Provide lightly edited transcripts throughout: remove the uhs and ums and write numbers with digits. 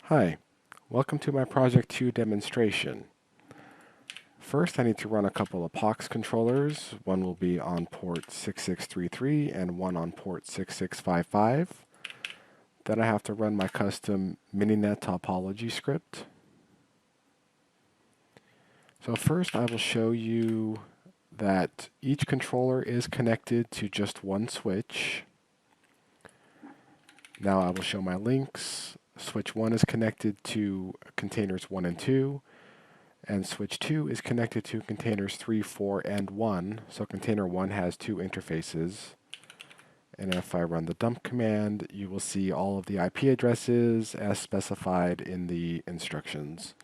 Hi, welcome to my Project 2 demonstration. First, I need to run a couple of POX controllers. One will be on port 6633 and one on port 6655. Then I have to run my custom Mininet topology script. So first I will show you that each controller is connected to just one switch. Now I will show my links. Switch 1 is connected to containers 1 and 2. And switch 2 is connected to containers 3, 4, and 1. So container 1 has two interfaces. And if I run the dump command, you will see all of the IP addresses as specified in the instructions.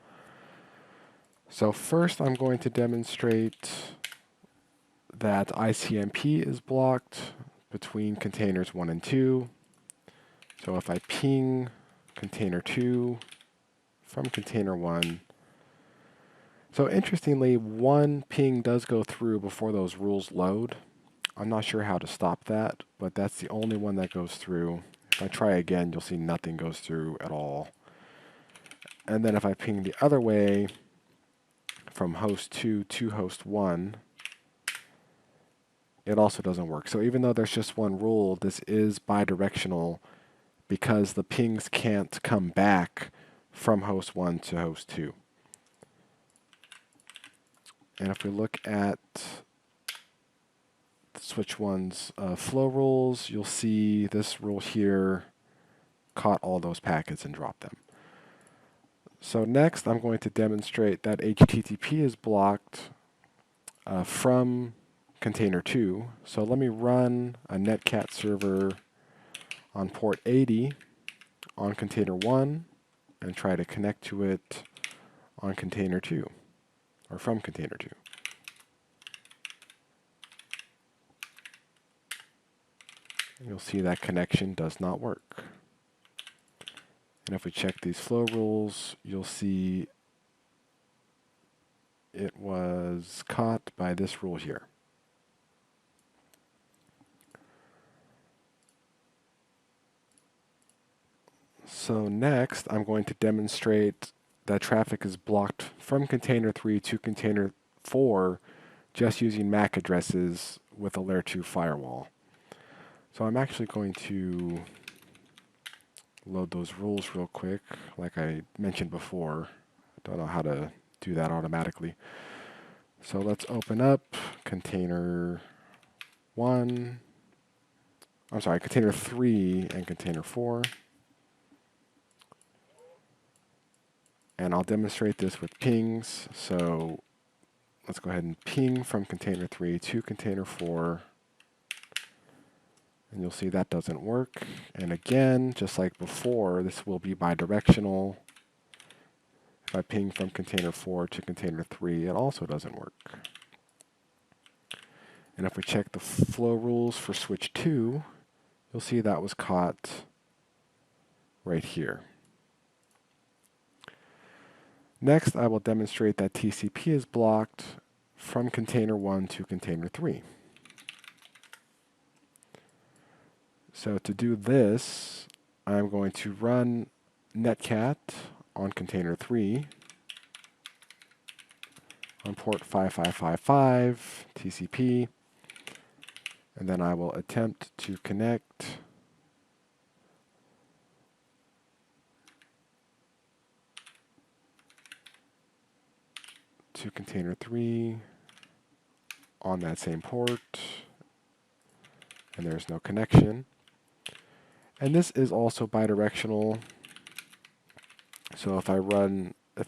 So first I'm going to demonstrate that ICMP is blocked between containers 1 and 2. So if I ping container 2 from container 1, so interestingly, one ping does go through before those rules load. I'm not sure how to stop that, but that's the only one that goes through. If I try again, you'll see nothing goes through at all. And then if I ping the other way from host 2 to host 1, it also doesn't work. So even though there's just one rule, this is bidirectional because the pings can't come back from host 1 to host 2. And if we look at switch 1's flow rules, you'll see this rule here caught all those packets and dropped them. So next I'm going to demonstrate that HTTP is blocked from container 2. So let me run a netcat server on port 80 on container 1 and try to connect to it on container 2, or from container 2. You'll see that connection does not work. And if we check these flow rules, you'll see it was caught by this rule here. So next, I'm going to demonstrate that traffic is blocked from container 3 to container 4 just using MAC addresses with a layer 2 firewall. So I'm actually going to load those rules real quick, like I mentioned before. I don't know how to do that automatically. So let's open up container 1, I'm sorry, container 3 and container 4. And I'll demonstrate this with pings. So let's go ahead and ping from container 3 to container 4. And you'll see that doesn't work. And again, just like before, this will be bidirectional. If I ping from container 4 to container 3, it also doesn't work. And if we check the flow rules for switch 2, you'll see that was caught right here. Next, I will demonstrate that TCP is blocked from container 1 to container 3. So to do this, I'm going to run netcat on container 3 on port 5555 TCP, and then I will attempt to connect to container 3 on that same port, and there's no connection. And this is also bidirectional. So if I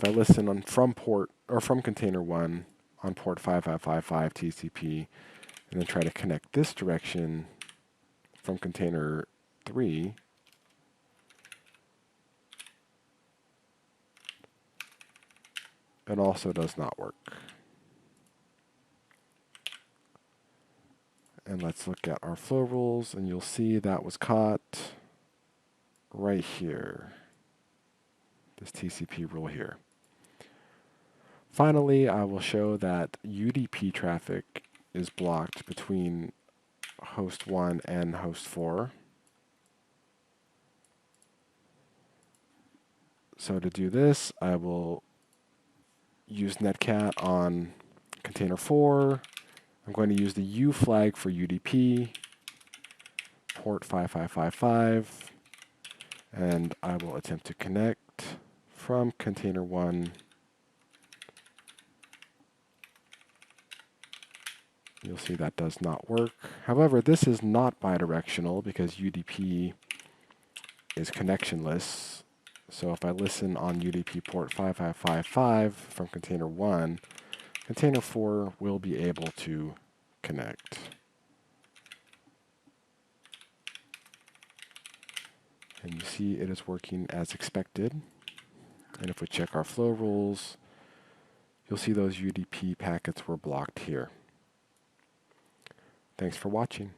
listen on from port or from container 1 on port 5555 TCP, and then try to connect this direction from container 3, it also does not work. And let's look at our flow rules, and you'll see that was caught right here, this TCP rule here. Finally, I will show that UDP traffic is blocked between host 1 and host 4. So to do this, I will use netcat on container 4. I'm going to use the U flag for UDP, port 5555, and I will attempt to connect from container 1. You'll see that does not work. However, this is not bidirectional because UDP is connectionless. So if I listen on UDP port 5555 from container 1, container 4 will be able to connect. And you see it is working as expected. And if we check our flow rules, you'll see those UDP packets were blocked here. Thanks for watching.